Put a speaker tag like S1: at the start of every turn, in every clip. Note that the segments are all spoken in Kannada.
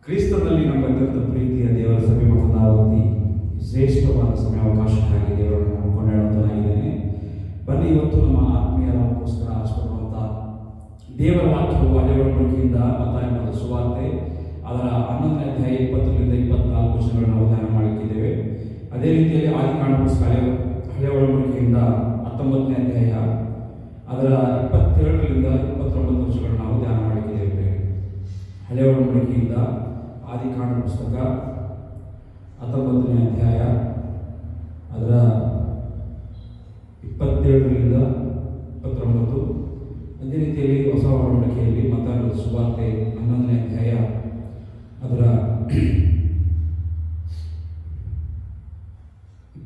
S1: ಕ್ರಿಸ್ತನಲ್ಲಿ ನಮ್ಮ ಅತ್ಯಂತ ಪ್ರೀತಿಯ ದೇವರ ಸಭೆ ಮತದಾವತಿ ಶ್ರೇಷ್ಠವಾದ ಸಮಯಾವಕಾಶಕ್ಕಾಗಿ ದೇವರನ್ನು ನಾನು ಕೊಂಡಾಡುತ್ತನಾಗಿದ್ದೇನೆ. ಬನ್ನಿ, ಇವತ್ತು ನಮ್ಮ ಆತ್ಮೀಯರಿಗೋಸ್ಕರ ಆರಿಸಿಕೊಳ್ಳುವಂಥ ದೇವರ ವಾಕ್ಯವು ಹಳೆಯೊಡಂಬಡಿಕೆಯಿಂದ ಮತ್ತಾಯ ಬರೆದ ಸುವಾರ್ತೆ ಅದರ 11ನೇ ಅಧ್ಯಾಯ 20ರಿಂದ 24 ವಚನಗಳನ್ನು ನಾವು ಧ್ಯಾನ ಮಾಡಲಿಕ್ಕಿದ್ದೇವೆ. ಅದೇ ರೀತಿಯಲ್ಲಿ ಆದಿಕಾಂಡ ಪುಸ್ತಕ ಹಳೆಯ ಒಡಂಬಡಿಕೆಯಿಂದ 19ನೇ ಅಧ್ಯಾಯ ಅದರ 27ರಿಂದ 29 ವಚನಗಳನ್ನು ನಾವು ಧ್ಯಾನ ಮಾಡಲಿಕ್ಕಿದ್ದೇವೆ. ಹಳೆಯ ಒಡಂಬಡಿಕೆಯಿಂದ ಆದಿಕಾಂಡ ಪುಸ್ತಕ 19ನೇ ಅಧ್ಯಾಯ ಅದರ 27ರಿಂದ 29. ಅದೇ ರೀತಿಯಲ್ಲಿ ಹೊಸ ಒಡಂಬಡಿಕೆಯಲ್ಲಿ ಮತ್ತಾಯ ಸುವಾರ್ತೆ 11ನೇ ಅಧ್ಯಾಯ ಅದರ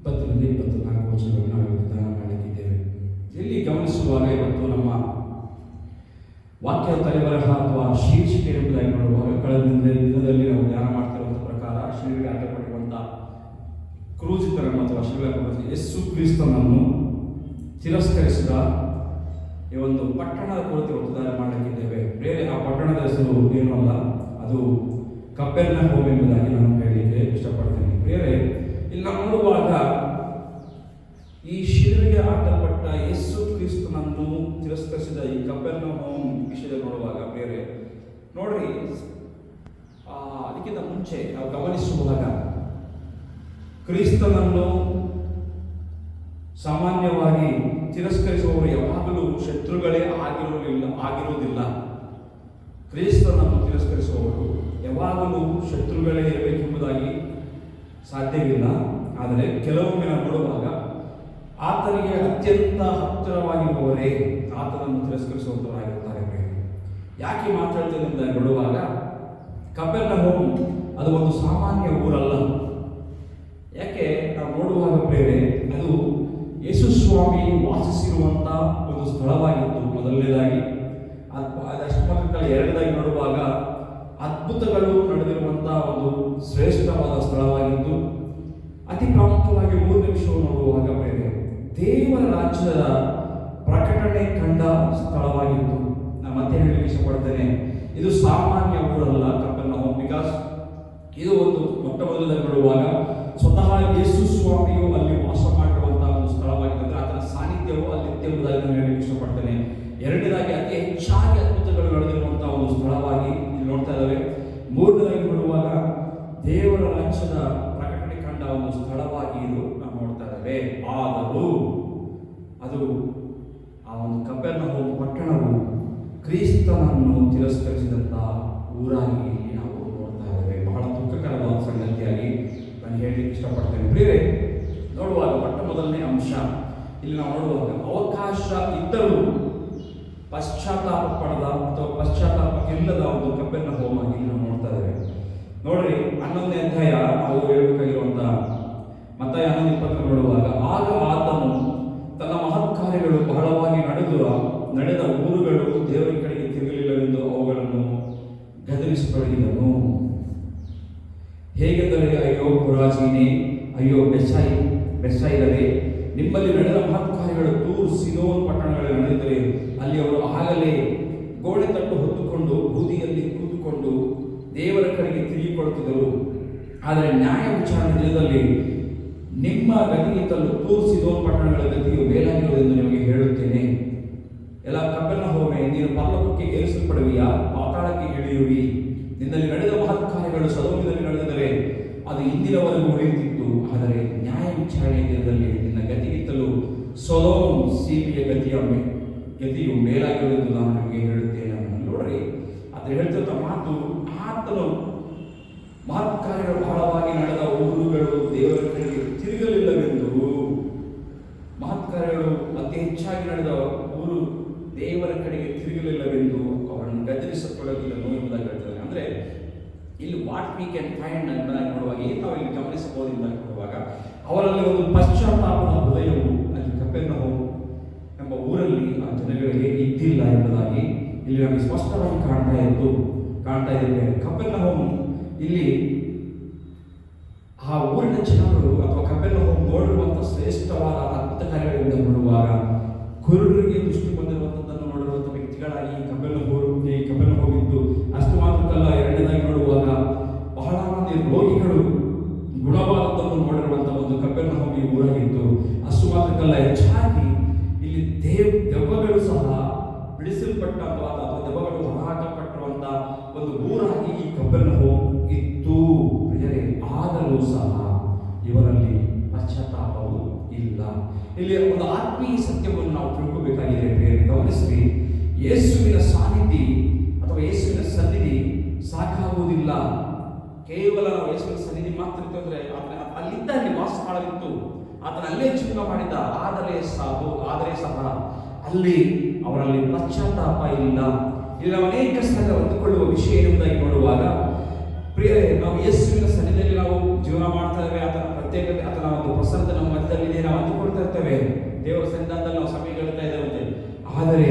S1: 20ರಿಂದ 24 ವಚನಗಳನ್ನು ನಾವು ಧ್ಯಾನ ಮಾಡಲಿಕ್ಕಿದ್ದೇವೆ. ಇಲ್ಲಿ ಗಮನಿಸುವಾಗ ಇವತ್ತು ನಮ್ಮ ವಾಕ್ಯ ತಲೆಬರಹ ಅಥವಾ ಶೀರ್ಷಿಕೆ ಎಂಬುದಾಗಿ ನೋಡುವಾಗ ಕಳೆದ ದಿನದಲ್ಲಿ ನಾವು ಧ್ಯಾನ ಮಾಡ್ತಿರುವಂಥ ಪ್ರಕಾರ ಶಿಲುಬೆಗೆ ಹಾಕಲ್ಪಟ್ಟಿರುವಂಥ ಕ್ರೂಜಿತರನ್ನು ಅಥವಾ ಶಿಲುಬೆಗೆ ಯೇಸು ಕ್ರಿಸ್ತನನ್ನು ತಿರಸ್ಕರಿಸಿದ ಈ ಒಂದು ಪಟ್ಟಣದ ಕುರಿತು ಇವತ್ತು ಧ್ಯಾನ ಮಾಡಲಿಕ್ಕಿದ್ದೇವೆ. ಬೇರೆ ಆ ಪಟ್ಟಣದ ಹೆಸರು ಏನೂ ಅಲ್ಲ, ಅದು ಕಪೆರ್ನಹೂಮ್ ಎಂಬುದಾಗಿ ನಾನು ಹೇಳಲಿಕ್ಕೆ ಇಷ್ಟಪಡ್ತೇನೆ. ಬೇರೆ ಇಲ್ಲಿ ನಾವು ನೋಡುವಾಗ ಈ ಶಿಲುಬೆಗೆ ಹಾಕಲ್ಪಟ್ಟ ಯೇಸು ಕ್ರಿಸ್ತನನ್ನು ತಿರಸ್ಕರಿಸಿದ ಈ ಕಪೆರ್ನಹೂಮ್ ವಿಷಯದಲ್ಲಿ ನೋಡುವಾಗ ಬೇರೆ ನೋಡ್ರಿ, ಅದಕ್ಕಿಂತ ಮುಂಚೆ ನಾವು ಗಮನಿಸುವಾಗ ಕ್ರಿಸ್ತನನ್ನು ಸಾಮಾನ್ಯವಾಗಿ ತಿರಸ್ಕರಿಸುವವರು ಯಾವಾಗಲೂ ಶತ್ರುಗಳೇ ಆಗಿರುವುದಿಲ್ಲ. ಕ್ರಿಸ್ತನನ್ನು ತಿರಸ್ಕರಿಸುವವರು ಯಾವಾಗಲೂ ಶತ್ರುಗಳೇ ಇರಬೇಕೆಂಬುದಾಗಿ ಸಾಧ್ಯವಿಲ್ಲ. ಆದರೆ ಕೆಲವೊಮ್ಮೆ ನಾವು ನೋಡುವಾಗ ಆತನಿಗೆ ಅತ್ಯಂತ ಹತ್ತಿರವಾಗಿರುವವರೇ ಆತನನ್ನು ತಿರಸ್ಕರಿಸುವಂತವರಾಗಿರುತ್ತಾರೆ. ಯಾಕೆ ಮಾತಾಡ್ತೇನೆ ಅಂತ ನೋಡುವಾಗ ಕಪೆರ್ನಹೂಮ್ ಅದು ಒಂದು ಸಾಮಾನ್ಯ ಊರಲ್ಲ. ಯಾಕೆ ನಾವು ನೋಡುವಾಗ ಬೇರೆ ಅದು ಯೇಸು ಸ್ವಾಮಿ ವಾಸಿಸಿರುವಂಥ ಒಂದು ಸ್ಥಳವಾಗಿತ್ತು ಮೊದಲನೇದಾಗಿ. ಅದಷ್ಟು ಮಾತ್ರ ಎರಡನೇದಾಗಿ ನೋಡುವಾಗ ಅದ್ಭುತಗಳು ನಡೆದಿರುವಂಥ ಒಂದು ಶ್ರೇಷ್ಠವಾದ ಸ್ಥಳವಾಗಿತ್ತು. ಅತಿ ಪ್ರಾಮುಖ್ಯವಾಗಿ ಮೂರನೇ ವಿಷಯವನ್ನು ನೋಡುವಾಗ ಬೇರೆ ದೇವರ ರಾಜ್ಯದ ಪ್ರಕಟಣೆ ಕಂಡ ಸ್ಥಳವಾಗಿತ್ತು. ನಾನು ಮತ್ತೆ ಹೇಳಲಿಕ್ಕೆ ಇಷ್ಟಪಡ್ತೇನೆ, ಇದು ಸಾಮಾನ್ಯ ಊರಲ್ಲ ಕಪೆರ್ನಹೂಮ್. ಬಿಕಾಸ್ ಇದು ಒಂದು ಮೊಟ್ಟ ಮೊದಲನೇ ನೋಡುವಾಗ ಸ್ವತಃ ಯೇಸು ಸ್ವಾಮಿಯು ಅಲ್ಲಿ ವಾಸ ಮಾಡಿರುವಂತಹ ಒಂದು ಸ್ಥಳವಾಗಿದ್ದರೆ ಆತನ ಸಾನ್ನಿಧ್ಯವು ಅಲ್ಲಿ ಎಂಬುದಾಗಿ ನಾನು ಹೇಳಲಿಕ್ಕೆ ಇಷ್ಟಪಡ್ತೇನೆ. ಎರಡನೇದಾಗಿ ಅತಿ ಹೆಚ್ಚಾಗಿ ಅದ್ಭುತಗಳು ನಡೆದಿರುವಂತಹ ಒಂದು ಸ್ಥಳವಾಗಿ ಇಲ್ಲಿ ನೋಡ್ತಾ ಇದ್ದಾವೆ. ಮೂರನೇದಾಗಿ ನೋಡುವಾಗ ದೇವರ ರಾಜ್ಯದ ಪ್ರಕಟಣೆ ಕಂಡ ಒಂದು ಸ್ಥಳವಾಗಿ ಇದು ನಾವು ನೋಡ್ತಾ ಇದ್ದೇವೆ. ಆದರೂ ಅದು ಆ ಒಂದು ಕಪೆರ್ನಹೂಮ್ ಪಟ್ಟಣವು ಕ್ರಿಸ್ತನನ್ನು ತಿರಸ್ಕರಿಸಿದಂಥ ಊರಾಗಿ ಇಲ್ಲಿ ನಾವು ನೋಡ್ತಾ ಇದ್ದೇವೆ. ಬಹಳ ದುಃಖಕರವಾದ ಸಂಗತಿಯಾಗಿ ನಾನು ಹೇಳಲಿಕ್ಕೆ ಇಷ್ಟಪಡ್ತೇನೆ. ಬೇರೆ ನೋಡುವಾಗ ಮೊಟ್ಟ ಮೊದಲನೇ ಅಂಶ ಇಲ್ಲಿ ನಾವು ನೋಡುವಾಗ ಅವಕಾಶ ಇದ್ದರೂ ಪಶ್ಚಾತ್ತಾಪ ಪಡೆದ ಅಥವಾ ಪಶ್ಚಾತ್ತಾಪಕ್ಕಿಲ್ಲದ ಒಂದು ಕಪೆರ್ನಹೂಮ್ ಆಗಿ ನಾವು ನೋಡ್ತಾ ಇದ್ದೇವೆ. ನೋಡ್ರಿ, 11ನೇ ಅಧ್ಯಾಯ ನಾವು ಹೇಳಬೇಕಾಗಿರುವಂಥ ಮತ್ತಾಯ 11:20 ನೋಡುವಾಗ ಆಗ ಆತನು ತನ್ನ ಮಹತ್ ಕಾರ್ಯಗಳು ಬಹಳವಾಗಿ ನಡೆದ ಊರುಗಳು ದೇವರ ಕಡೆಗೆ ತಿರುಗಲಿಲ್ಲವೆಂದು ಅವುಗಳನ್ನು ಗದರಿಸತೊಡಗಿದನು. ಹೇಗೆಂದರೆ, ಅಯ್ಯೋ ಖೊರಾಜಿನೇ, ಅಯ್ಯೋ ಬೆತ್ಸಾಯಿದವೇ, ನಿಮ್ಮಲ್ಲಿ ನಡೆದ ಮಹತ್ ಕಾರ್ಯಗಳು ತೂರ್ ಸೀದೋನ್ ಪಟ್ಟಣಗಳಲ್ಲಿ ನಡೆದಿದ್ದರೆ ಅಲ್ಲಿ ಅವರು ಆಗಲೇ ಗೋಡೆ ತಟ್ಟು ಹೊತ್ತುಕೊಂಡು ಬೂದಿಯಲ್ಲಿ ಕೂತುಕೊಂಡು ದೇವರ ಕಡೆಗೆ ತಿರುಗಿಕೊಳ್ಳುತ್ತಿದ್ದರು. ಆದರೆ ನ್ಯಾಯ ವಿಚಾರಣೆ ದಿನದಲ್ಲಿ ನಿಮ್ಮ ಗತಿಗಿಂತಲೂ ತೂರ್ ಸೀದೋನ್ ಪಟ್ಟಣಗಳ ಗತಿಯು ಮೇಲಾಗಿರುವುದೆಂದು ನಿಮಗೆ ಹೇಳುತ್ತೇನೆ. ಎಲ್ಲ ಕಪೆರ್ನಹೂಮೇ, ನೀನು ಪರಲೋಕಕ್ಕೆ ಏರಿಸಲ್ಪಡುವಿಯಾ, ಪಾತಾಳಕ್ಕೆ ಇಳಿಯುವಿ. ನಿನ್ನಲ್ಲಿ ನಡೆದ ಮಹತ್ ಕಾರ್ಯಗಳು ಸದೋಮಿನಲ್ಲಿ ನಡೆದರೆ ಅದು ಇಂದಿನವರೆಗೂ ಉಳಿಯುತ್ತಿತ್ತು. ಆದರೆ ನ್ಯಾಯ ವಿಚಾರಣೆಯ ದಿನದಲ್ಲಿ ನಿನ್ನ ಗತಿಗಿಂತಲೂ ಸೊದೋಮ್ ಸೀಮೆಯ ಗತಿಯು ಮೇಲಾಗಿರುವುದೆಂದು ನಾನು ನಿಮಗೆ ಹೇಳುತ್ತೇನೆ. ನೋಡ್ರಿ, ಅದು ಹೇಳ್ತಿದ್ದ ಮಾತು, ಆತನು ಮಹತ್ ಕಾರ್ಯಗಳು ಬಹಳವಾಗಿ ನಡೆದ ಊರುಗಳು ದೇವರ ಕಡೆಗೆ ತಿರುಗಲಿಲ್ಲವೆಂದು, ಮಹತ್ ಕಾರ್ಯಗಳು ಅತಿ ಹೆಚ್ಚಾಗಿ ನಡೆದ ಊರು ದೇವರ ಕಡೆಗೆ ತಿರುಗಲಿಲ್ಲವೆಂದು ಅವರನ್ನು ಗದರಿಸತೊಡಗಿದನು ಎಂಬುದಾಗಿ ಹೇಳ್ತಾರೆ. ಅಂದರೆ ಇಲ್ಲಿ ವಾಟ್ ವಿ ಕ್ಯಾನ್ ಫೈಂಡ್ ಎಂಬುದಾಗಿ ನೋಡುವಾಗ ಏನು ನಾವು ಇಲ್ಲಿ ಗಮನಿಸಬಹುದು ಎಂಬುದಾಗಿ ನೋಡುವಾಗ ಅವರಲ್ಲಿ ಒಂದು ಪಶ್ಚಾತ್ತಾಪದ ಹೃದಯವು ಅಲ್ಲಿ ಕಪೆರ್ನಹೂಮ್ ಎಂಬ ಊರಲ್ಲಿ ಆ ಜನಗಳಿಗೆ ಇದ್ದಿಲ್ಲ ಎಂಬುದಾಗಿ ಇಲ್ಲಿ ನಮಗೆ ಸ್ಪಷ್ಟವಾಗಿ ಕಾಣ್ತಾ ಇದ್ದೇವೆ. ಕಪೆರ್ನಹೂಮ್ ಇಲ್ಲಿ ಆ ಊರಿನ ಜನರು ಅಥವಾ ಕಪೆರ್ನಹೂಮ್ ನೋಡಿರುವಂಥ ಶ್ರೇಷ್ಠವಾದ ಅದ್ಭುತ ಕಾರ್ಯಗಳಿಂದ ನೋಡುವಾಗ ಕುರುಡರಿಗೆ ದೃಷ್ಟಿ ಬಂದಿರುವಂಥದ್ದನ್ನು ನೋಡಿರುವಂಥ ವ್ಯಕ್ತಿಗಳಾಗಿ ಕಪೆರ್ನಹೂಮ್ ಇದ್ದು, ಅಷ್ಟು ಮಾತ್ರಕ್ಕಲ್ಲ, ಎರಡನೇದಾಗಿ ನೋಡುವಾಗ ಮಂದಿ ರೋಗಿಗಳು ಗುಣವಾದದ್ದನ್ನು ನೋಡಿರುವಂತಹ ಒಂದು ಕಪೆರ್ನಹೂಮ್ ಊರಾಗಿತ್ತು. ಅಷ್ಟು ಮಾತ್ರಕ್ಕಲ್ಲ, ಹೆಚ್ಚಾಗಿ ಇಲ್ಲಿ ದೆವ್ವಗಳು ಸಹ ಬಿಡಿಸಲ್ಪಟ್ಟ ಅಥವಾ ದೆವ್ವಗಳು ಹೊರಹಾಕಲ್ಪಟ್ಟಿರುವಂತಹ ಒಂದು ಊರಾಗಿ ಈ ಕಪೆರ್ನಹೂಮ್ ಇತ್ತು. ಪ್ರಿಯರೇ, ಆದರೂ ಸಹ ಇವರಲ್ಲಿ ಪಶ್ಚಾತ್ತಾಪವು ಇಲ್ಲ. ಇಲ್ಲಿ ಒಂದು ಆತ್ಮೀಯ ಸತ್ಯವನ್ನು ನಾವು ತಿಳ್ಕೋಬೇಕಾಗಿದೆ. ಪ್ರಿಯರೇ, ಗಮನಿಸಿ, ಯೇಸುವಿನ ಸಾನ್ನಿಧಿ ಅಥವಾ ಯೇಸುವಿನ ಸನ್ನಿಧಿ ಸಾಕಾಗುವುದಿಲ್ಲ. ಕೇವಲ ನಾವು ಯೇಸುವಿನ ಸನ್ನಿಧಿ ಮಾತ್ರ ಇತ್ತು ಅಂದರೆ ಅಲ್ಲಿದ್ದ ಅಲ್ಲಿ ವಾಸಸ್ಥಳವಿತ್ತು, ಆತನ ಅಲ್ಲೇ ಜೀವನ ಮಾಡಿದ್ದ. ಆದರೆ ಸಹ ಅಲ್ಲಿ ಅವರಲ್ಲಿ ಪಶ್ಚಾತ್ತಾಪ ಇಲ್ಲ. ಇಲ್ಲಿ ನಾವು ಅನೇಕ ಸಲ ಹೊಂದಿಕೊಳ್ಳುವ ವಿಷಯ ಏನೆಂಬುದಾಗಿ ನೋಡುವಾಗ, ಪ್ರಿಯರೇ, ನಾವು ಯೇಸುವಿನ ಸನ್ನಿಧಿಯಲ್ಲಿ ನಾವು ಜೀವನ ಮಾಡ್ತಾ ಇದ್ದೇವೆ. ಆತನ ಪ್ರತ್ಯೇಕತೆ, ಆತನ ಒಂದು ಪ್ರಸನ್ನತೆ ನಮ್ಮ ಮಧ್ಯದಲ್ಲಿದೆ, ನಾವು ಅಂದುಕೊಳ್ತಾ ಇರ್ತೇವೆ. ದೇವರ ಸನ್ನಿಧಾನದಲ್ಲಿ ನಾವು ಸಮಯ ಗೆಲ್ತಾ ಇದ್ದೇವೆ. ಆದರೆ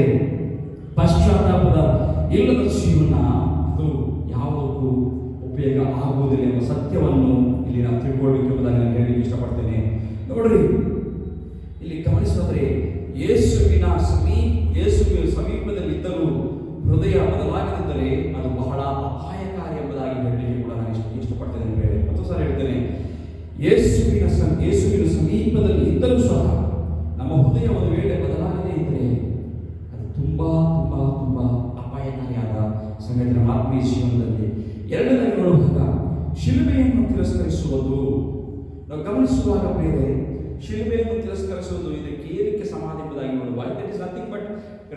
S1: ಪಶ್ಚಾತ್ತಾಪದ ಇಲ್ಲದ ಜೀವನ ಅದು ಯಾವುದಕ್ಕೂ ಉಪಯೋಗ ಆಗುವುದಿಲ್ಲ ಎಂಬ ಸತ್ಯವನ್ನು ಇಲ್ಲಿ ನಾವು ತಿಳ್ಕೊಳ್ಬೇಕೆಂಬುದಾಗಿ ನಾನು ಹೇಳಲಿಕ್ಕೆ ಇಷ್ಟಪಡ್ತೇನೆ. ನೋಡ್ರಿ, ಇಲ್ಲಿ ಗಮನಿಸಿದ್ರೆ ಯೇಸುವಿನ ಸಮೀಪದಲ್ಲಿದ್ದರೂ ಹೃದಯ ಬದಲಾಗದಿದ್ದರೆ ಅದು ಬಹಳ ಅಪಾಯಕಾರಿ ಎಂಬುದಾಗಿ ಹೇಳಲಿಕ್ಕೆ ಕೂಡ ನಾನು ಇಷ್ಟಪಡ್ತೇನೆ. ಮತ್ತು ಸಹ ಹೇಳ್ತೇನೆ, ಯೇಸುವಿನ ಸಮೀಪದಲ್ಲಿ ಇದ್ದರೂ ಸಹ ನಮ್ಮ ಹೃದಯ ಒಂದು ವೇಳೆ ಬದಲಾಗದೇ ಇದ್ದರೆ ಅದು ತುಂಬಾ ತುಂಬಾ ತುಂಬಾ ಅಪಾಯಕಾರಿಯಾದ ಸಂಗತಿ ನಮ್ಮ ಆತ್ಮೀಯ ಜೀವನದಲ್ಲಿ. ಎರಡನೇದಾಗಿ ನೋಡುವಾಗ ಶಿಲುಬೆಯನ್ನು ತಿರಸ್ಕರಿಸುವುದು. ನಾವು ಗಮನಿಸುವಾಗ ಪ್ರಿಯರೇ, ಶಿಲುಬೆಯನ್ನು ತಿರಸ್ಕರಿಸುವುದು ಇದಕ್ಕೆ ಏನಕ್ಕೆ ಸಮಾನ ಎಂಬುದಾಗಿ ನೋಡುವಾಗ, it is nothing but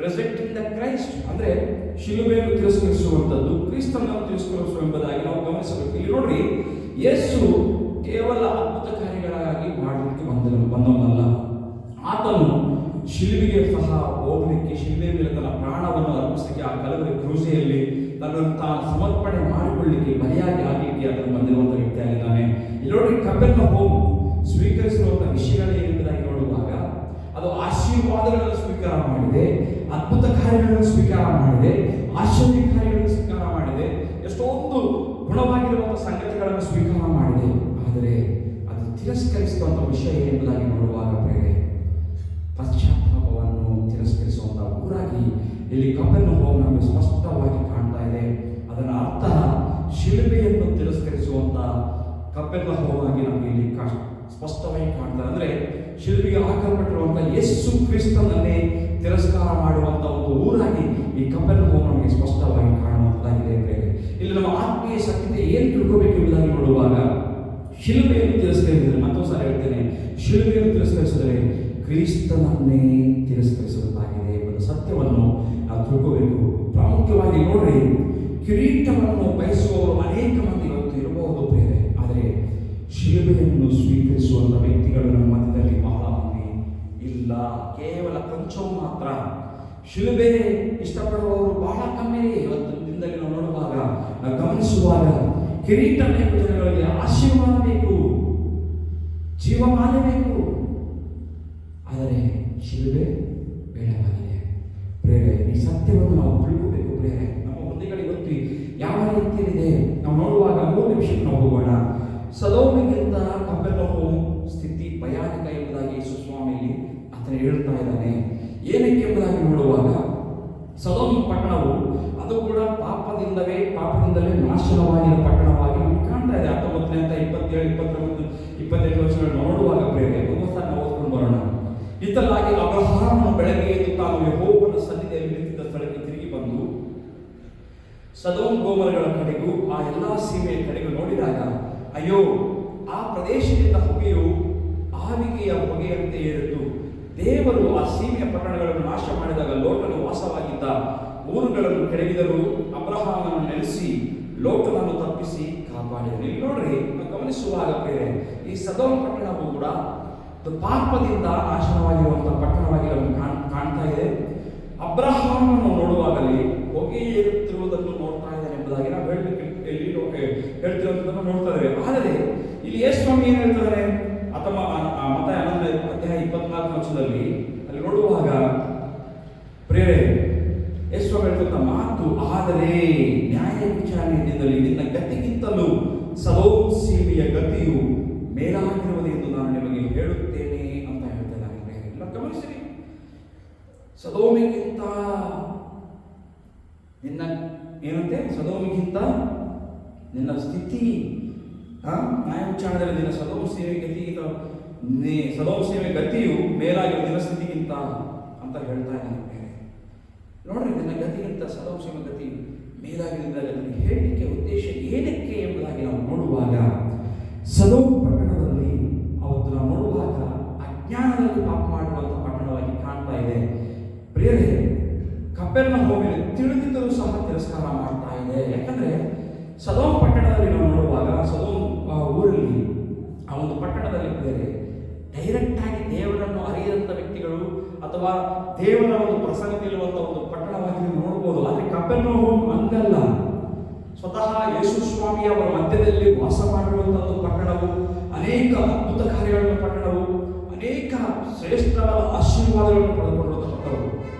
S1: rejecting the Christ. ಅಂದ್ರೆ ಶಿಲುಬೆಯನ್ನು ತಿರಸ್ಕರಿಸುವಂಥದ್ದು ಕ್ರಿಸ್ತನನ್ನು ತಿರಸ್ಕರಿಸುವ ಎಂಬುದಾಗಿ ನಾವು ಗಮನಿಸಬೇಕು. ಇಲ್ಲಿ ನೋಡ್ರಿ, ಯೇಸು ಕೇವಲ ಅದ್ಭುತ ಕಾರ್ಯಗಳಾಗಿ ಮಾಡಲಿಕ್ಕೆ ಬಂದವನಲ್ಲ. ಆತನು ಶಿಲುಬೆಗೆ ಸಹ ಹೋಗಲಿಕ್ಕೆ, ಶಿಲುಬೆ ಮೇಲೆ ತನ್ನ ಪ್ರಾಣವನ್ನು ಅರ್ಪಿಸಲಿಕ್ಕೆ, ಆ ಕಲವರಿ ಕ್ರೂಸೆಯಲ್ಲಿ ತನ್ನನ್ನು ತಾನು ಸಮರ್ಪಣೆ ಮಾಡಿಕೊಳ್ಳಲಿಕ್ಕೆ, ಬಲಿಯಾಗಿ ಆಗಲಿಕ್ಕೆ ಅದನ್ನು ಬಂದಿರುವಂಥ ವ್ಯಕ್ತಿಯಾಗಿದ್ದಾನೆ. ಇಲ್ಲಿ ನೋಡಿ, ಕಪೆರ್ನಹೂಮ್ ಸ್ವೀಕರಿಸಿರುವಂತಹ ವಿಷಯಗಳೇನೆಂಬುದಾಗಿ ನೋಡುವಾಗ ಅದು ಆಶೀರ್ವಾದಗಳನ್ನು ಸ್ವೀಕಾರ ಮಾಡಿದೆ, ಅದ್ಭುತ ಕಾರ್ಯಗಳನ್ನು ಸ್ವೀಕಾರ ಮಾಡಿದೆ, ಆಶ್ಚರ್ಯ ಕಾರ್ಯಗಳನ್ನು ಸ್ವೀಕಾರ ಮಾಡಿದೆ, ಎಷ್ಟೊಂದು ಗುಣವಾಗಿರುವಂತಹ ಸಂಗತಿಗಳನ್ನು ಸ್ವೀಕಾರ ಮಾಡಿದೆ. ಆದರೆ ಅದು ತಿರಸ್ಕರಿಸುವಂತಹ ವಿಷಯ ಏನೆಂಬುದಾಗಿ ನೋಡುವಾಗ ಪ್ರೇರೆ, ಪಶ್ಚಾತ್ತಾಪವನ್ನು ತಿರಸ್ಕರಿಸುವಂತಹ ಊರಾಗಿ ಇಲ್ಲಿ ಕಪೆರ್ನಹೂಮ್ ನಮಗೆ ಸ್ಪಷ್ಟವಾಗಿ ಕಾಣ್ತಾ ಇದೆ. ಅದರ ಅರ್ಥ ಶಿಲುಬೆಯನ್ನು ತಿರಸ್ಕರಿಸುವಂತ ಕಪೆರ್ನಹೂಮ್ ಆಗಿ ನಮಗೆ ಇಲ್ಲಿ ಸ್ಪಷ್ಟವಾಗಿ ಕಾಣ್ತಾ. ಅಂದ್ರೆ ಶಿಲುಬೆಗೆ ಹಾಕಲ್ಪಟ್ಟಿರುವಂತಹ ಯೇಸು ಕ್ರಿಸ್ತನನ್ನೇ ತಿರಸ್ಕಾರ ಮಾಡುವಂತ ಒಂದು ಊರಾಗಿ ಈ ಕಪೆರ್ನಹೂಮ್ ನಮಗೆ ಸ್ಪಷ್ಟವಾಗಿ ಕಾಣುವಂತಾಗಿದೆ. ಇಲ್ಲಿ ನಮ್ಮ ಆತ್ಮೀಯ ಸತ್ಯತೆ ಏನು ತಿಳ್ಕೋಬೇಕು ಎಂಬುದಾಗಿ ನೋಡುವಾಗ, ಶಿಲುಬೆಯನ್ನು ತಿರಸ್ಕರಿಸಿದರೆ, ಮತ್ತೊಂದು ಸಾರಿ ಹೇಳ್ತೇನೆ, ಶಿಲುಬೆಯನ್ನು ತಿರಸ್ಕರಿಸಿದರೆ ಕ್ರಿಸ್ತನನ್ನೇ ತಿರಸ್ಕರಿಸುವಂತಾಗಿದೆ ಎಂಬ ಸತ್ಯವನ್ನು ನಾವು ತಿಳ್ಕೋಬೇಕು. ಪ್ರಾಮುಖ್ಯವಾಗಿ ನೋಡ್ರಿ, ಕಿರೀಟವನ್ನು ಬಯಸುವವರು ಅನೇಕ ಮಂದಿ ಇವತ್ತು ಇರಬಹುದು ಬೇರೆ, ಆದರೆ ಶಿಲುಬೆಯನ್ನು ಸ್ವೀಕರಿಸುವಂತ ವ್ಯಕ್ತಿಗಳು ನಮ್ಮ ಮಧ್ಯದಲ್ಲಿ ಬಹಳ ಮಂದಿ ಇಲ್ಲ. ಕೇವಲ ಕೊಂಚವು ಮಾತ್ರ ಶಿಲುಬೆ ಇಷ್ಟಪಡುವವರು ಬಹಳ ಕಮ್ಮಿ ಇವತ್ತು ದಿನದಲ್ಲಿ ನಾವು ನೋಡುವಾಗ, ನಾವು ಗಮನಿಸುವಾಗ. ಕಿರೀಟ ಬೇಕು, ಜನಗಳಿಗೆ ಆಶೀರ್ವಾದ ಬೇಕು, ಜೀವಮಾನ ಬೇಕು, ಆದರೆ ಶಿಲುಬೆ ಬೇಡವಾಗಿದೆ. ಪ್ರೇರೆ, ಈ ಸತ್ಯವನ್ನು ನಾವು ತಿಳ್ಕೋಬೇಕು. ಪ್ರೇರೆ, ನಮ್ಮ ಹೃದಯಗಳು ಇವತ್ತು ಯಾವ ರೀತಿಯಲ್ಲಿದೆ ನಾವು ನೋಡುವಾಗ 3 ನಿಮಿಷಕ್ಕೆ ನಾವು ಹೋಗೋಣ. ಸದೋಮಿಗಿಂತ ಕಪೆರ್ನಹೂಮ್ ಸ್ಥಿತಿ ಭಯಾನಕ ಎಂಬುದಾಗಿ ಯೇಸು ಸ್ವಾಮಿಯಲ್ಲಿ ಆತನು ಹೇಳ್ತಾ ಇದ್ದಾನೆ. ಏನಕ್ಕೆ ಎಂಬುದಾಗಿ ನೋಡುವಾಗ, ಸದೋಮ್ ಪಟ್ಟಣವು ಅದು ಕೂಡ ಪಾಪದಿಂದಲೇ ನಾಶನವಾಗಿರುವ ಪಟ್ಟಣವಾಗಿ ನಮಗೆ ಕಾಣ್ತಾ ಇದೆ. 19ನೇ 27, 29, 28 ವರ್ಷಗಳು ನೋಡುವಾಗ ಪ್ರೇರೆ, ನಾವು ಓದ್ಕೊಂಡು ಬರೋಣ. ಇತ್ತಲಾಗಿ ಅಬ್ರಹಾಮನು ಬೆಳಗ್ಗೆ ಎದ್ದು ತಾನು ಯೆಹೋವನ ಸನ್ನಿಧಿಯಲ್ಲಿ ನಿಂತಿದ್ದ ಸ್ಥಳಕ್ಕೆ ತಿರುಗಿ ಬಂದು ಸದೋಮ್ ಗೋಮರಗಳ ಕಡೆಗೂ ಆ ಎಲ್ಲಾ ಸೀಮೆಯ ಕಡೆಗೂ ನೋಡಿದಾಗ, ಅಯ್ಯೋ, ಆ ಪ್ರದೇಶದಿಂದ ಹೊಗೆಯು ಆವಿಗೆಯ ಹೊಗೆಯಂತೆ ಏರಿತು. ದೇವರು ಆ ಸೀಮೆಯ ಪಟ್ಟಣಗಳನ್ನು ನಾಶ ಮಾಡಿದಾಗ ಲೋಟನು ವಾಸವಾಗಿದ್ದ ಊರುಗಳನ್ನು ಕೆಡವಿದರು. ಅಬ್ರಹಾಮನನ್ನು ನೆಲೆಸಿ ಲೋಟನನ್ನು ತಪ್ಪಿಸಿ ಕಾಪಾಡಿದರು. ಇಲ್ಲಿ ನೋಡ್ರಿ, ಗಮನಿಸುವಾಗ ಬೇರೆ ಈ ಸದೋಮ್ ಪಟ್ಟಣವು ಕೂಡ ಪಾಪದಿಂದ ನಾಶನವಾಗಿರುವಂತಹ ಪಟ್ಟಣವಾಗಿ ನಮಗೆ ಕಾಣ್ತಾ ಇದೆ. ಅಬ್ರಹಾಮನನ್ನು ನೋಡುವಾಗಲೇ ಹೊಗೆ ಏರುತ್ತಿರುವುದನ್ನು ನೋಡ್ತಾ ಇದ್ದಾನೆ ಎಂಬುದಾಗಿ ನಾವು ಹೇಳ್ತಿರುವಂಥದ್ದನ್ನು ನೋಡ್ತಾ ಇದ್ದೇವೆ. ಆದರೆ ಇಲ್ಲಿ ಯೇಸು ಸ್ವಾಮಿ ಏನು ಹೇಳ್ತಿದ್ದಾರೆ, ಮತ್ತಾಯ 11ನೇ ಅಧ್ಯಾಯ 24ನೇ ವರ್ಷದಲ್ಲಿ ಅಲ್ಲಿ ನೋಡುವಾಗ ಪ್ರೇರೆ, ಯೇಸು ಸ್ವಾಮಿ ಹೇಳ್ತಿದ್ದ ಮಾತು, ಆದರೆ ನ್ಯಾಯ ವಿಚಾರಣೆಯಲ್ಲಿ ನಿನ್ನ ಗತಿಗಿಂತಲೂ ಸದೋಮ್ ಸೀಮೆಯ ಗತಿಯು ಮೇಲಾಗಿರುವುದು ಎಂದು ನಾನು ನಿಮಗೆ ಹೇಳುತ್ತೇನೆ ಅಂತ ಹೇಳ್ತೇನೆ. ಎಲ್ಲ ಗಮನಿಸಿರಿ, ಸದೋಮಿಗಿಂತ ನಿನ್ನ ಏನಂತೆ, ಸದೋಮಿಗಿಂತ ನಿನ್ನ ಸ್ಥಿತಿ ನ್ಯಾಯೋಚ್ಚಾರಣೆಯಲ್ಲಿ ದಿನ ಸದೋಮ ಸೇವೆ ಗತಿಗಿಂತ ಸದೋಮ ಸೇವೆ ಗತಿಯು ಮೇಲಾಗಿರುವ ದಿನಸ್ಥಿತಿಗಿಂತ ಅಂತ ಹೇಳ್ತಾ ಇದ್ದಾನೆ. ನೋಡ್ರಿ, ನಿನ್ನ ಗತಿಗಿಂತ ಸದೋಮ ಸೇವೆ ಗತಿ ಮೇಲಾಗಿದ್ದ ಗತಿ ಹೇಳಲಿಕ್ಕೆ ಉದ್ದೇಶ ಏನಕ್ಕೆ ಎಂಬುದಾಗಿ ನಾವು ನೋಡುವಾಗ, ಸದೋಮ ಪಟ್ಟಣದಲ್ಲಿ ಅವತ್ತು ನಾವು ನೋಡುವಾಗ ಅಜ್ಞಾನದಲ್ಲಿ ಪಾಪ ಮಾಡುವಂಥ ಪಟ್ಟಣವಾಗಿ ಕಾಣ್ತಾ ಇದೆ. ಪ್ರಿಯರೇ, ಕಪೆರ್ನಹೂಮಿನಲ್ಲಿ ತಿಳಿದಿದ್ದರೂ ಸಹ ತಿರಸ್ಕಾರ ಮಾಡ್ತಾ ಇದೆ. ಯಾಕಂದ್ರೆ ಸದೋಮ ಪಟ್ಟಣದಲ್ಲಿ ನಾವು ನೋಡುವಾಗ, ಸದೋಮ ಊರಲ್ಲಿ ಆ ಒಂದು ಪಟ್ಟಣದಲ್ಲಿ ಬೇರೆ ಡೈರೆಕ್ಟ್ ಆಗಿ ದೇವರನ್ನು ಅರಿಯದಂಥ ವ್ಯಕ್ತಿಗಳು ಅಥವಾ ದೇವರ ಒಂದು ಪ್ರಸಂಗ ಇರುವಂಥ ಒಂದು ಪಟ್ಟಣವಾಗಿ ನೀವು ನೋಡ್ಬೋದು. ಆದರೆ ಕಪೆರ್ನಹೂಮ್ ಹಂಗಲ್ಲ. ಸ್ವತಃ ಯೇಸು ಸ್ವಾಮಿ ಅವರ ಮಧ್ಯದಲ್ಲಿ ವಾಸ ಮಾಡಿರುವಂಥ ಒಂದು ಪಟ್ಟಣವು, ಅನೇಕ ಅದ್ಭುತ ಕಾರ್ಯಗಳನ್ನು ಪಟ್ಟಣವು, ಅನೇಕ ಶ್ರೇಷ್ಠವಾದ ಆಶೀರ್ವಾದಗಳನ್ನು ಪಡೆದುಕೊಳ್ಳುವಂಥ ಪಟ್ಟಣವು.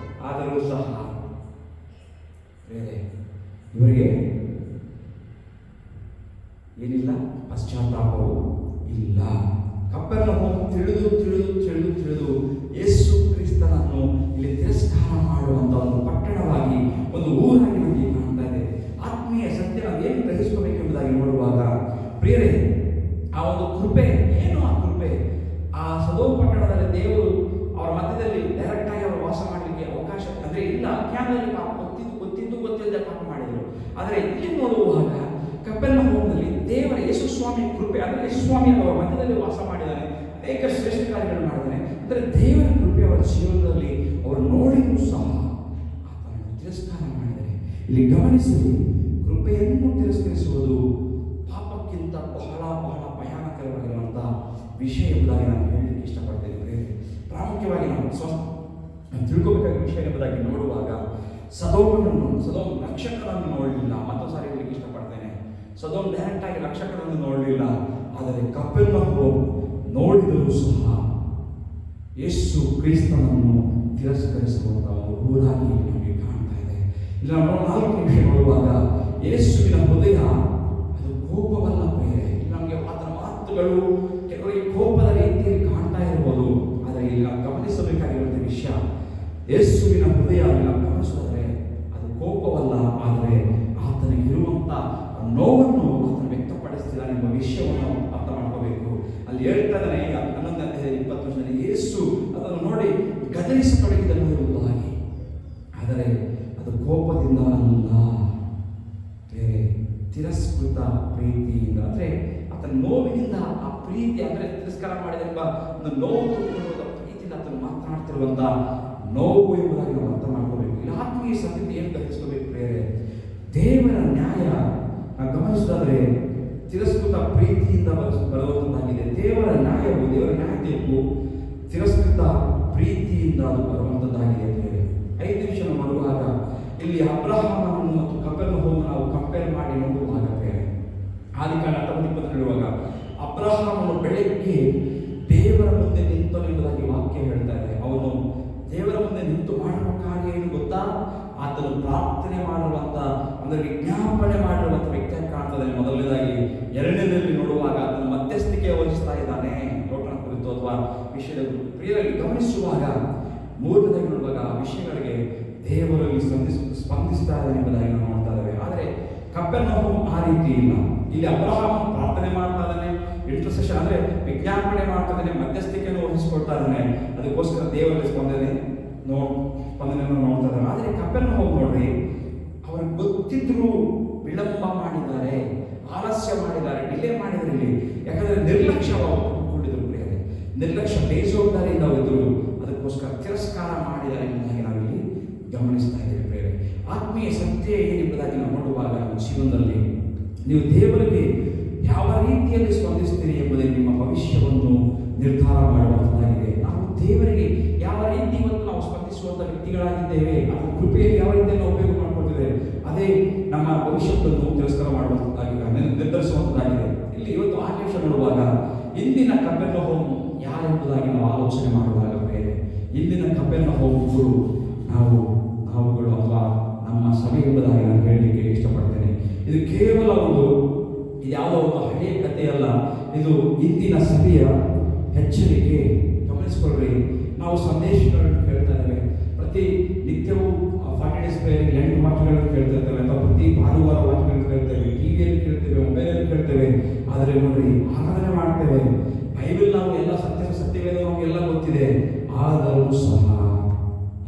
S1: ಆದರೂ ಸಹ ಬೇರೆ ಇವರಿಗೆ ಏನಿಲ್ಲ, ಪಶ್ಚಾತ್ತಾಪವು ಇಲ್ಲ. ಕಪೆರ್ನಹೂಮ್ ತಿಳಿದು ತಿಳಿದು ತಿಳಿದು ತಿಳಿದು ಯೇಸು ಕ್ರಿಸ್ತನನ್ನು ಇಲ್ಲಿ ತಿರಸ್ಕಾರ ಮಾಡುವಂಥ ಒಂದು ಪಟ್ಟಣವಾಗಿ, ಒಂದು ಊರಾಗಿ ನಮಗೆ ಕಾಣ್ತಾ ಇದೆ. ಆತ್ಮೀಯ ಸತ್ಯ ನಾವು ಏನು ಗ್ರಹಿಸಬೇಕೆಂಬುದಾಗಿ ನೋಡುವಾಗ, ಪ್ರಿಯರೇ, ಆ ಒಂದು ಕೃಪೆ ಏನು, ಆ ಕೃಪೆ ಆ ಸದೋಮ ಪಟ್ಟಣದಲ್ಲಿ ದೇವರು ಅವರ ಮಧ್ಯದಲ್ಲಿ ಡೈರೆಕ್ಟ್ ಆಗಿ ಅವರು ವಾಸ ಮಾಡಲಿಕ್ಕೆ ಅವಕಾಶ ಅಂದರೆ ಇಲ್ಲ. ಅಜ್ಞಾನದಲ್ಲಿ ಪಾಪ ಗೊತ್ತಿಲ್ಲದೆ ಪಾಪ ಮಾಡಿದರು. ಆದರೆ ಇಲ್ಲಿ ನೋಡುವಾಗ ಕಪೆರ್ನಹೂಮಿನಲ್ಲಿ ದೇವರ ಯೇಸು ಸ್ವಾಮಿ ಕೃಪೆ, ಅಂದರೆ ಯೇಸು ಸ್ವಾಮಿ ಅವರ ಮಧ್ಯದಲ್ಲಿ ವಾಸ ಮಾಡಿದ್ದಾನೆ, ಅನೇಕ ಶ್ರೇಷ್ಠ ಕಾರ್ಯಗಳನ್ನು ಮಾಡಿದ್ದಾನೆ. ಅಂದರೆ ದೇವರ ಕೃಪೆ ಅವರ ಜೀವನದಲ್ಲಿ ಅವರು ನೋಡಿಯೂ ಸಹ ಆತನನ್ನು ತಿರಸ್ಕಾರ ಮಾಡಿದ್ದಾರೆ. ಇಲ್ಲಿ ಗಮನಿಸಲಿ, ಕೃಪೆಯನ್ನು ತಿರಸ್ಕರಿಸುವುದು ಪಾಪಕ್ಕಿಂತ ಬಹಳ ಬಹಳ ಭಯಾನಕರವಾಗಿರುವಂಥ ವಿಷಯ ಎಂಬುದಾಗಿ ನಾನು ಹೇಳಲಿಕ್ಕೆ ಇಷ್ಟಪಡ್ತೇನೆ. ಪ್ರಾಮುಖ್ಯವಾಗಿ ನಾವು ತಿಳ್ಕೋಬೇಕಾದ ವಿಷಯ ಎಂಬುದಾಗಿ ನೋಡುವಾಗ, ಸದೋಮ ರಕ್ಷಕರನ್ನು ನೋಡಲಿಲ್ಲ. ಮತ್ತೊಂದು ಸಾರಿ ಹೇಳಲಿಕ್ಕೆ ಇಷ್ಟಪಡ್ತೇನೆ, ಸದೋಮ ಡೈರೆಕ್ಟ್ ಆಗಿ ರಕ್ಷಕರನ್ನು ನೋಡಲಿಲ್ಲ. ಆದರೆ ಕಪೆರ್ನಹೂಮ್ ನೋಡಿದರೂ ಸಹ ಯೇಸು ಕ್ರಿಸ್ತನನ್ನು ತಿರಸ್ಕರಿಸುವಂಥ ಒಂದು ಊರಾಗಿ ನಮಗೆ ಕಾಣ್ತಾ ಇದೆ. ಇಲ್ಲಿ ನಾವು 4 ನಿಮಿಷ ನೋಡುವಾಗ, ಯೇಸುವಿನ ಹೃದಯ ಅದು ಕೋಪವಲ್ಲ ಪ್ರಿಯರೇ. ಇಲ್ಲಿ ನಮಗೆ ಆತನ ಮಾತುಗಳು ಕೆಲವರಿಗೆ ಕೋಪದ ರೀತಿಯಲ್ಲಿ ಕಾಣ್ತಾ ಇರ್ಬೋದು. ಆದರೆ ಇಲ್ಲಿ ನಾವು ಗಮನಿಸಬೇಕಾಗಿರುವಂಥ ವಿಷಯ, ಯೇಸುವಿನ ಹೃದಯ ನಾವು ಗಮನಿಸಿದರೆ ಅದು ಕೋಪವಲ್ಲ, ಆದರೆ ಆತನಿಗಿರುವಂಥ ನೋವನ್ನು ಆತನು ವ್ಯಕ್ತಪಡಿಸ್ತಿದ್ದಾನೆ ಎಂಬ ವಿಷಯವನ್ನು ಅರ್ಥ ಮಾಡ್ಕೋಬೇಕು. ಅಲ್ಲಿ ಹೇಳ್ತಾ ಇದ್ದಾನೆ 11ನೇ ಅಧ್ಯಾಯ 20 ಯೇಸು ಅದನ್ನು ನೋಡಿ ಗದರಿಸತೊಡಗಿದನು ಎಂಬುದಾಗಿ. ಆದರೆ ಅದು ಕೋಪದಿಂದ ಅಲ್ಲ, ಬೇರೆ ತಿರಸ್ಕೃತ ಪ್ರೀತಿಯಿಂದ, ಅಂದರೆ ಆತನ ನೋವಿನಿಂದ, ಆ ಪ್ರೀತಿ ಅಂದರೆ ತಿರಸ್ಕಾರ ಮಾಡಿದೆಂಬ ಒಂದು ನೋವು ತುಂಬಿರುವಂಥ ಪ್ರೀತಿಯಿಂದ ಆತನು ಮಾತನಾಡ್ತಿರುವಂಥ ನೋವು ಎಂಬುದಾಗಿ ನಾವು ಅರ್ಥ ಮಾಡ್ಕೋಬೇಕು. ಇಲ್ಲಿ ಆತ್ಮೀಯ ಸತ್ಯತೆ ಏನು ಗ್ರಹಿಸ್ಕೋಬೇಕು ಪ್ರಿಯರೇ, ದೇವರ ನ್ಯಾಯ ನಾವು ಗಮನಿಸೋದಾದ್ರೆ ತಿರಸ್ಕೃತ ಪ್ರೀತಿಯಿಂದ ಬರುವಂಥದ್ದಾಗಿದೆ. ದೇವರ ನ್ಯಾಯವು, ದೇವರ ನ್ಯಾಯ ತೀರ್ಪು ತಿರಸ್ಕೃತ ಪ್ರೀತಿಯಿಂದ ಅದು ಬರುವಂಥದ್ದಾಗಿದೆ. 5 ನಿಮಿಷ ನೋಡುವಾಗ ಇಲ್ಲಿ ಅಬ್ರಹಾಮನನ್ನು ಮತ್ತು ಕಪೆರ್ನಹೂಮ್ ನಾವು ಕಂಪೇರ್ ಮಾಡಿ ನೋಡುವಾಗ, ಬೇರೆ ಆದಿಕಾಂಡ 19 ಹೇಳುವಾಗ ಅಬ್ರಹಾಮನು ಬೆಳಗ್ಗೆ ದೇವರ ಮುಂದೆ ನಿಂತನು ಎಂಬುದಾಗಿ ವಾಕ್ಯ ಹೇಳ್ತಾ ಇದೆ. ಅವನು ದೇವರ ಮುಂದೆ ನಿಂತು ಮಾಡುವ ಕಾರ್ಯ ಏನು ಗೊತ್ತಾ? ಆತನು ಪ್ರಾರ್ಥನೆ ಮಾಡುವಂಥ, ಅಂದರೆ ವಿಜ್ಞಾಪನೆ ಮಾಡಿರುವಂಥ ವ್ಯಕ್ತಿಯಾಗಿ ಕಾಣ್ತದೆ ಮೊದಲನೇದಾಗಿ. ಎರಡನೇದಲ್ಲಿ ನೋಡುವಾಗ ಆತನು ಮಧ್ಯಸ್ಥಿಕೆ ವಹಿಸ್ತಾ ಇದ್ದಾನೆ ಲೋಟನ ಕುರಿತು ಅಥವಾ ವಿಷಯದ ಕುರಿತು. ಪ್ರಿಯರಲ್ಲಿ ಗಮನಿಸುವಾಗ, ಮೂರನೇದಾಗಿ ನೋಡುವಾಗ ಆ ವಿಷಯಗಳಿಗೆ ದೇವರಲ್ಲಿ ಸ್ಪಂದಿಸ್ತಾ ಇದ್ದಾನೆ ಎಂಬುದಾಗಿ ನಾವು ನೋಡ್ತಾ ಇದ್ದೇವೆ. ಆದರೆ ಕಪೆರ್ನಹೂಮ್ ಆ ರೀತಿ ಇಲ್ಲ. ಇಲ್ಲಿ ಅಬ್ರಹಾಮ್ ಪ್ರಾರ್ಥನೆ ಮಾಡ್ತಾ ಇದ್ದಾನೆ, ಇಂಟರ್ಸೆಷನ್ ಅಂದರೆ ವಿಜ್ಞಾಪನೆ ಮಾಡ್ತಾ ಇದ್ದಾನೆ, ಮಧ್ಯಸ್ಥಿಕೆಯನ್ನು ವಹಿಸಿಕೊಳ್ತಾ ಇದ್ದಾನೆ. ಅದಕ್ಕೋಸ್ಕರ ದೇವರಲ್ಲಿ ಸ್ಪಂದನೆಯನ್ನು ನೋಡ್ತಾ ಇದ್ದಾರೆ. ಆದರೆ ಕಪೆರ್ನಹೂಮ್ ನೋಡ್ರಿ, ಅವ್ರಿಗೆ ಗೊತ್ತಿದ್ರು ವಿಳಂಬ ಮಾಡಿದ್ದಾರೆ, ಆಲಸ್ಯ ಮಾಡಿದ್ದಾರೆ, ಡಿಲೇ ಮಾಡಿದ್ದಾರೆ. ಇಲ್ಲಿ ಯಾಕಂದರೆ ನಿರ್ಲಕ್ಷ್ಯವಾಗಿಕೊಂಡಿದ್ರು ಪ್ರಿಯರೇ, ನಿರ್ಲಕ್ಷ್ಯ ಬೇಜವಾಬ್ದಾರಿಯಿಂದ ಇದ್ದರು. ಅದಕ್ಕೋಸ್ಕರ ತಿರಸ್ಕಾರ ಮಾಡಿದ್ದಾರೆ ಎಂಬುದಾಗಿ ನಾವಿಲ್ಲಿ ಗಮನಿಸ್ತಾ ಇದ್ದೇವೆ ಪ್ರಿಯರೇ. ಆತ್ಮೀಯ ಸತ್ಯ ಏನೆಂಬುದಾಗಿ ನಾವು ನೋಡುವಾಗ, ನಮ್ಮ ಜೀವನದಲ್ಲಿ ನೀವು ದೇವರಿಗೆ ಯಾವ ರೀತಿಯಲ್ಲಿ ಸ್ಪಂದಿಸ್ತೀರಿ ಎಂಬುದೇ ನಿಮ್ಮ ಭವಿಷ್ಯವನ್ನು ನಿರ್ಧಾರ ಮಾಡುವಂಥದ್ದಾಗಿದೆ. ನಾವು ದೇವರಿಗೆ ಯಾವ ರೀತಿ ಇವತ್ತು ನಾವು ಸ್ಪಂದಿಸುವಂಥ ವ್ಯಕ್ತಿಗಳಾಗಿದ್ದೇವೆ, ಅದರ ಕೃಪೆಯಲ್ಲಿ ಯಾವ ರೀತಿಯಲ್ಲಿ ನಾವು ಉಪಯೋಗ ಮಾಡಿಕೊಳ್ತಿದ್ದೇವೆ, ಅದೇ ನಮ್ಮ ಭವಿಷ್ಯವನ್ನು ತಿರಸ್ಕಾರ ಮಾಡುವಂಥದ್ದಾಗಿದೆ, ನಿರ್ಧರಿಸುವಂಥದ್ದಾಗಿದೆ. ಇಲ್ಲಿ ಇವತ್ತು 6 ನಿಮಿಷ ನೋಡುವಾಗ ಇಂದಿನ ಕಪೆರ್ನಹೂಮ್ ಯಾರೆಂಬುದಾಗಿ ನಾವು ಆಲೋಚನೆ ಮಾಡುವಾಗ, ಬೇರೆ ಇಂದಿನ ಕಪೆರ್ನಹೂಮ್ಗಳು ನಾವುಗಳು ಅಥವಾ ನಮ್ಮ ಸಭೆ ಎಂಬುದಾಗಿ ನಾನು ಹೇಳಲಿಕ್ಕೆ ಇಷ್ಟಪಡ್ತೇನೆ. ಇದು ಕೇವಲ ಯಾವುದೋ ಒಂದು ಹಳೆಯ ಕಥೆಯಲ್ಲ, ಇದು ಇಂದಿನ ಸಭೆಯ ಎಚ್ಚರಿಕೆ. ಗಮನಿಸಿಕೊಳ್ಳ್ರಿ, ನಾವು ಸಂದೇಶಗಳನ್ನು ಕೇಳ್ತಾ ಇದ್ದೇವೆ, ಪ್ರತಿ ನಿತ್ಯವೂ 40 ಡೇಸ್ ಪ್ರೇಯರ್ 8 ವಾಕ್ಯಗಳನ್ನು ಕೇಳ್ತಾ ಇದ್ದೇವೆ, ಅಥವಾ ಪ್ರತಿ ಭಾನುವಾರ ವಾಕ್ಯಗಳನ್ನು ಕೇಳ್ತೇವೆ, ಟಿವಿಯಲ್ಲಿ ಕೇಳ್ತೇವೆ, ಮೊಬೈಲಲ್ಲಿ ಕೇಳ್ತೇವೆ. ಆದರೆ ಆದರೆ ನೋಡ್ರಿ ಆರಾಧನೆ ಮಾಡ್ತೇವೆ, ಬೈಬಲ್ ನಾವು ಎಲ್ಲ ಸತ್ಯವೇದ ನಮಗೆಲ್ಲ ಗೊತ್ತಿದೆ. ಆದರೂ ಸಹ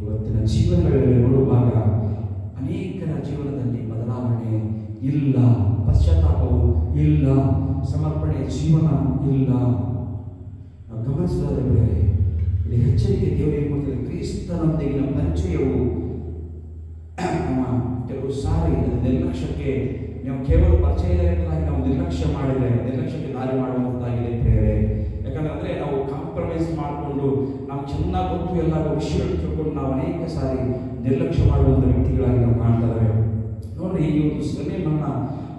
S1: ಇವತ್ತಿನ ಜೀವನಗಳಲ್ಲಿ ನೋಡುವಾಗ ಅನೇಕರ ಜೀವನದಲ್ಲಿ ಬದಲಾವಣೆ ಇಲ್ಲ, ಪಶ್ಚಾತ್ತಾಪವು ಇಲ್ಲ, ಸಮರ್ಪಣೆ ಜೀವನ ಇಲ್ಲ. ನಾವು ಗಮನಿಸಿದರೆ ಬೇರೆ ಇಲ್ಲಿ ಎಚ್ಚರಿಕೆ ದೇವರಿಗೆ ಕೊಡ್ತದೆ. ಕ್ರಿಸ್ತನೊಂದಿಗಿನ ಪರಿಚಯವು ನಮ್ಮ ಕೆಲವು ಸಾರಿ ನಿರ್ಲಕ್ಷ್ಯಕ್ಕೆ, ನಾವು ಕೇವಲ ಪರಿಚಯ ಎಂಬುದಾಗಿ ನಾವು ನಿರ್ಲಕ್ಷ್ಯಕ್ಕೆ ದಾರಿ ಮಾಡುವಂತಾಗಿದೆ ಪ್ರೇರೆ. ಯಾಕಂದ್ರೆ ನಾವು ಕಾಂಪ್ರಮೈಸ್ ಮಾಡಿಕೊಂಡು ನಾವು ಚೆನ್ನಾಗಿ ಗೊತ್ತು ಎಲ್ಲ ವಿಷಯಗಳು ತಿಳ್ಕೊಂಡು ನಾವು ಅನೇಕ ಸಾರಿ ನಿರ್ಲಕ್ಷ್ಯ ಮಾಡುವಂಥ ವ್ಯಕ್ತಿಗಳಾಗಿ ನಾವು ಕಾಣ್ತಾ ಇದ್ದೇವೆ. ನೋಡ್ರಿ, ಈ ಒಂದು ನನ್ನ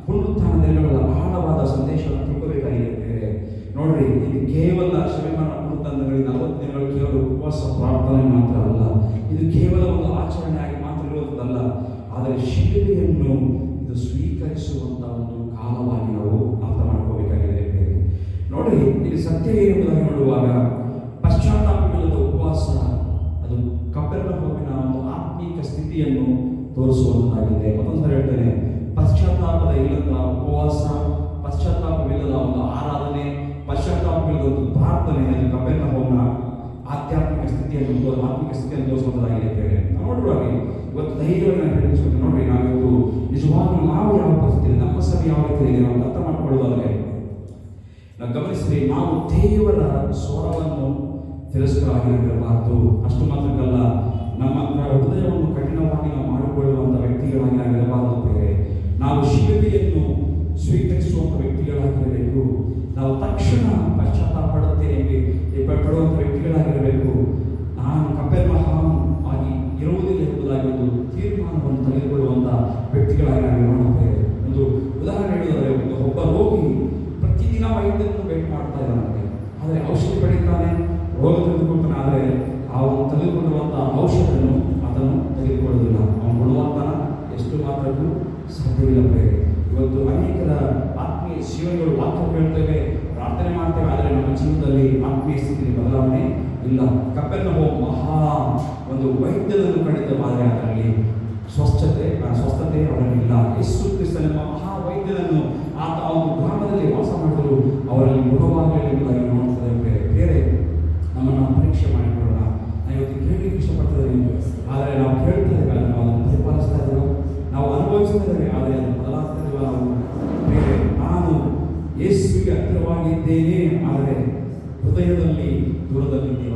S1: ಪುನರುತ್ಥಾನ ದಿನಗಳ ಆಳವಾದ ಸಂದೇಶವನ್ನು ತಿಳ್ಕೋಬೇಕಾಗಿದೆ ಪ್ರೇರೆ. ನೋಡ್ರಿ, ಇದು ಕೇವಲ ಶ್ರಮಣ ಪುನರುತ್ಥಾನದಲ್ಲಿ 40 ದಿನಗಳು ಕೇವಲ ಉಪವಾಸ ಪ್ರಾರ್ಥನೆ ಮಾತ್ರ ಅಲ್ಲ, ಇದು ಕೇವಲ ಒಂದು ಆಚರಣೆಯಾಗಿ ಮಾತ್ರ ಇರುವುದಲ್ಲ, ಆದರೆ ಶಿಲುಬೆಯನ್ನು ಇದು ಸ್ವೀಕರಿಸುವಂತ ಒಂದು ಕಾಲವಾಗಿ ನಾವು ಅರ್ಥ ಮಾಡ್ಕೋಬೇಕಾಗಿದೆ. ನೋಡ್ರಿ, ಇಲ್ಲಿ ಸತ್ಯ ಏನೆಂಬುದಾಗಿ ನೋಡುವಾಗ ಪಶ್ಚಾತ್ತಾಪವಿಲ್ಲದ ಉಪವಾಸ ಅದು ಕಪೆರ್ನಹೂಮಿನ ಒಂದು ಆತ್ಮೀಕ ಸ್ಥಿತಿಯನ್ನು ತೋರಿಸುವಂತಾಗಿದೆ. ಮತ್ತೊಂದು ಹೇಳ್ತೇನೆ, ಪಶ್ಚಾತ್ತಾಪದ ಇಲ್ಲದ ಉಪವಾಸ, ಪಶ್ಚಾತ್ತಾಪವಿಲ್ಲದ ಒಂದು ಆರಾಧನೆ, ಪಶ್ಚಾತ್ತಾಪವಿಲ್ಲದ ಒಂದು ಪ್ರಾರ್ಥನೆ ಅದು ಕಪೆರ್ನಹೂಮಿನ ಆತ್ಮಿಕ ಸ್ಥಿತಿಯನ್ನು ತೋರಿಸುವಂತಾಗಿದೆ. ನೋಡುವಾಗ ಇವತ್ತು ಧೈರ್ಯವನ್ನು ಹೇಳಿಸುತ್ತೆ. ನೋಡ್ರಿ, ನಾವಿವತ್ತು ನಿಜವಾಗ್ಲೂ ನಾವು ಯಾವ ಪರಿಸ್ಥಿತಿ, ನಮ್ಮ ಸಭೆ ಯಾವ ರೀತಿ ಇದೆ ನಾವು ಅರ್ಥ ಮಾಡ್ಕೊಳ್ಳೋದಾದ್ರೆ ನಾವು ಗಮನಿಸಿದ್ರೆ, ನಾವು ದೇವರ ಸ್ವರವನ್ನು ತಿರಸ್ಕಾರವಾಗಿರಬಾರದು. ಅಷ್ಟು ಮಾತ್ರಕ್ಕಲ್ಲ, ನಮ್ಮ ಹೃದಯವನ್ನು ಕಠಿಣವಾಗಿ ನಾವು ಮಾಡಿಕೊಳ್ಳುವಂಥ ವ್ಯಕ್ತಿಗಳಾಗಿ ನಾವಿರಬಾರದು ಬೇರೆ. ನಾವು ಶಿಲುಬೆಯನ್ನು ಸ್ವೀಕರಿಸುವಂಥ ವ್ಯಕ್ತಿಗಳಾಗಿರಬೇಕು. ನಾವು ತಕ್ಷಣ ಪಶ್ಚಾತ್ತಾಪ ಪಡುವಂಥ ವ್ಯಕ್ತಿಗಳಾಗಿರಬೇಕು. ನಾನು ಕಪೆರ್ನಹೂಮ್ ಆಗಿ ಇರುವುದಿಲ್ಲ ಎಂಬುದಾಗಿ ಒಂದು ತೀರ್ಮಾನವನ್ನು ತೆಗೆದುಕೊಳ್ಳುವಂಥ ವ್ಯಕ್ತಿಗಳಾಗಿ ನಾವು ನೋಡುತ್ತೇವೆ. ಒಂದು ಉದಾಹರಣೆ ಹೇಳುವುದಾದರೆ, ಒಬ್ಬ ರೋಗಿ ಪ್ರತಿದಿನ ವೈದ್ಯರನ್ನು ಭೇಟಿ ಮಾಡ್ತಾ ಇದ್ದಾನೆ, ಆದರೆ ಔಷಧಿ ಪಡೆಯುತ್ತಾನೆ, ರೋಗ ತೆಗೆದುಕೊಳ್ತಾನೆ, ಆದರೆ ಅವನು ತೆಗೆದುಕೊಳ್ಳುವಂಥ ಔಷಧವನ್ನು ಅದನ್ನು ತೆಗೆದುಕೊಳ್ಳುವುದಿಲ್ಲ. ಅವನು ಗುಣವಾಗ್ತಾನ ಎಷ್ಟು ಮಾತ್ರಕ್ಕೂ ಸಾಧ್ಯವಿಲ್ಲ ಬೇರೆ. ಇವತ್ತು ಅನೇಕರ ಆತ್ಮೀಯ ಜೀವನಗಳು ವಾಕ್ಯ ಕೇಳ್ತೇವೆ, ಪ್ರಾರ್ಥನೆ ಮಾಡ್ತೇವೆ, ಆದರೆ ನಮ್ಮ ಜೀವನದಲ್ಲಿ ಆತ್ಮೀಯ ಸ್ಥಿತಿಯಲ್ಲಿ ಬದಲಾವಣೆ ಇಲ್ಲ. ಕಪೆರ್ನಹೂಮ್ ಮಹಾ ಒಂದು ವೈದ್ಯರನ್ನು ಕಂಡಿದ್ದವಾದರೆ ಅದರಲ್ಲಿ ಸ್ವಸ್ಥತೆ ಅವರಲ್ಲಿ ಇಲ್ಲ. ಯೇಸು ಕ್ರಿಸ್ತನೆಂಬ ಮಹಾ ವೈದ್ಯರನ್ನು ಆತ ಒಂದು ಗ್ರಾಮದಲ್ಲಿ ವಾಸ ಮಾಡಿದರು, ಅವರಲ್ಲಿ ಗುಣವಾಗಲಿ ಎಂಬುದಾಗಿ ನೋಡ್ತದೆ ಬೇರೆ. ನಮ್ಮನ್ನು ಪರೀಕ್ಷೆ ಮಾಡಿಕೊಳ್ಳೋಣ. ನಾವು ಇವತ್ತು ಕೇಳಲಿಕ್ಕೆ ಇಷ್ಟಪಡ್ತಿದ್ದೇವೆ, ಆದರೆ ನಾವು ಕೇಳ್ತಾ ಇದ್ದೇವೆ, ಆದರೆ ನಾವು ಅದನ್ನು ಪರಿಪಾಲಿಸ್ತಾ ಇದ್ದೇವೆ, ನಾವು ಅನುಭವಿಸ್ತಾ ಇದ್ದೇವೆ, ಆದರೆ ಅದನ್ನು ಬದಲಾಗ್ತಾ ಇದ್ದೇವೆ. ನಾವು ಬೇರೆ, ನಾನು ಯೇಸುವಿಗೆ ಹತ್ತಿರವಾಗಿದ್ದೇನೆ, ಆದರೆ ಹೃದಯದಲ್ಲಿ ದೂರದಲ್ಲಿದ್ದೀವ.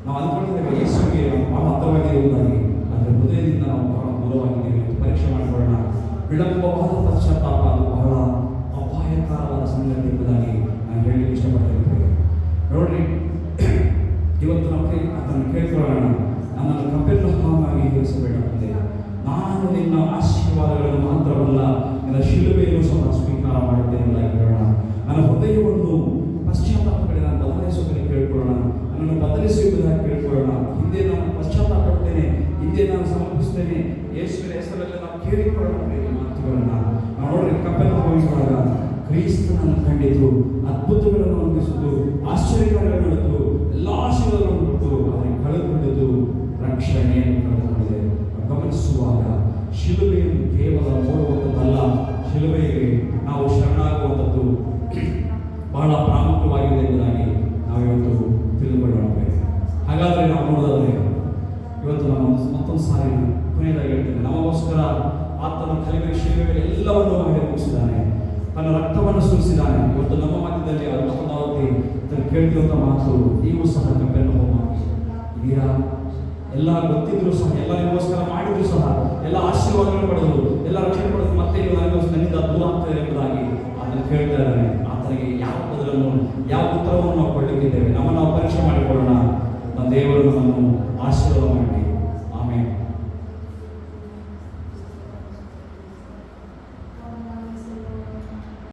S1: ನಾವು ಅಂದ್ಕೊಳ್ತೇವೆ ಯೇಸುವಿಗೆ ನಾವು ಬಹಳ ಹತ್ತಿರವಾಗಿರುವುದಾಗಿ, ಆದರೆ ಹೃದಯದಿಂದ ನಾವು ಬಹಳ ದೂರವಾಗಿದ್ದೇವೆ ಅಂತ ಪರೀಕ್ಷೆ ಮಾಡಿಕೊಳ್ಳೋಣ. ವಿಳಂಬವಾದ ಪಶ್ಚಾತ್ತಾಪ ಅದು ಬಹಳ ಅಪಾಯಕಾರವಾದ ಸಂಗತಿ ಎಂಬುದಾಗಿ ನಾನು ಹೇಳಲಿಕ್ಕೆ ಇಷ್ಟಪಡ್ತೇನೆ. ನೋಡ್ರಿ, ಇವತ್ತು ನಾವು ಅದನ್ನು ಕೇಳ್ಕೊಳ್ಳೋಣ. ನನ್ನನ್ನು ಕಪೆರ್ನಹೂಮ್ ಆಗಿ ಇರಿಸಬೇಡ ತಂದೆ, ನಾನು ನಿನ್ನ ಆಶೀರ್ವಾದಗಳನ್ನು ಮಾತ್ರವಲ್ಲ ನಿನ್ನ ಶಿಲುಬೆಯನ್ನು ಸಹ ಸ್ವೀಕಾರ ಮಾಡುತ್ತೇನೆ ಎಂಬುದಾಗಿ ಹೇಳೋಣ. ನನ್ನ ಹೃದಯವನ್ನು ಪಶ್ಚಾತ್ತಾಪಗಳಿಗೆ ನಾನು ಬದಲಾಯಿಸುವುದನ್ನು ಕೇಳ್ಕೊಳ್ಳೋಣ. ನನ್ನನ್ನು ಬದಲಿಸುವುದಾಗಿ ಕೇಳ್ಕೊಳ್ಳೋಣ. ಹಿಂದೆ ನಾನು ಪಶ್ಚಾತ್ತಾಪ ಪಡ್ತೇನೆ, ಹಿಂದೆ ನಾನು ಸಮರ್ಪಿಸ್ತೇನೆ, ಯೇಸುವಿನ ಹೆಸರಲ್ಲಿ ನಾವು ಕೇಳಿಕೊಳ್ಳೋಣ ಮಾತುಗಳನ್ನು. ನಾವು ನೋಡ್ರಿ, ಕಪೆರ್ನಹೂಮಿನೊಳಗ ಕ್ರಿಸ್ತನನ್ನು ಕಂಡಿತು, ಅದ್ಭುತಗಳನ್ನು ಅನುಭವಿಸಿತು, ಆಶ್ಚರ್ಯಗಳನ್ನು ನಡೆದು ಎಲ್ಲ ಆಶೀರ್ವಾದಗಳನ್ನು ಕೊಟ್ಟು ಅವರಿಗೆ ಕಳೆದುಕೊಂಡಿದ್ದು ರಕ್ಷಣೆಯನ್ನು ಕಳೆದುಕೊಂಡಿದೆ. ಗಮನಿಸುವಾಗ ಶಿಲುಬೆಯನ್ನು ಕೇವಲ ನೋಡುವಂಥದ್ದಲ್ಲ, ಶಿಲುಬೆಗೆ ನಾವು ಶರಣಾಗುವಂಥದ್ದು ಬಹಳ ಪ್ರಾಮುಖ್ಯವಾಗಿದೆ ಎಂಬುದಾಗಿ ನಾವಿವತ್ತು ತಿಳಿದುಕೊಳ್ಳೋಣ. ಹಾಗಾದರೆ ನಾವು ನೋಡೋದಾದರೆ ಇವತ್ತು ನಮ್ಮ ಮತ್ತೊಂದು ಸಾರಿ ಕೊನೆಯದಾಗಿ ಹೇಳ್ತೇನೆ, ನಮಗೋಸ್ಕರ ಆತನ ಕಲಿಮೆ ಶಿಲುಬೆಯಲ್ಲಿ ಎಲ್ಲವನ್ನು ಮಾಡಿ ಮುಗಿಸಿದ್ದಾನೆ, ತನ್ನ ರಕ್ತವನ್ನು ಸುರಿಸಿದ್ದಾನೆ. ಇವತ್ತು ನಮ್ಮ ಮಧ್ಯದಲ್ಲಿ ಅದು ಮತ್ತೊಂದಾವತಿ ಕೇಳ್ತಿರುವಂಥ ಮಾತು, ನೀವು ಸಹ ಕಪೆರ್ನಹೂಮ್ ಇದೀರಾ? ಎಲ್ಲ ಗೊತ್ತಿದ್ರು ಸಹ, ಎಲ್ಲ ನಿಮಗೋಸ್ಕರ ಮಾಡಿದ್ರು ಸಹ, ಎಲ್ಲ ಆಶೀರ್ವಾದಗಳು ಪಡೆದರು, ಎಲ್ಲ ರಕ್ಷಣೆ ಪಡೆದು ಮತ್ತೆ ನೀವು ನನ್ನಿಂದ ದೂರ ಆಗ್ತದೆ ಎಂಬುದಾಗಿ ಆತನು ಕೇಳ್ತಾ ಇದ್ದಾನೆ. ಆತನಿಗೆ ಯಾವ ಬದಲನ್ನು, ಯಾವ ಉತ್ತರವನ್ನು ನಾವು ಕೊಡಲಿಕ್ಕಿದ್ದೇವೆ? ನಮ್ಮನ್ನು ನಾವು ಪರೀಕ್ಷೆ ಮಾಡಿಕೊಳ್ಳೋಣ. ನಮ್ಮ ದೇವರು ನಮ್ಮನ್ನು ಆಶೀರ್ವಾದ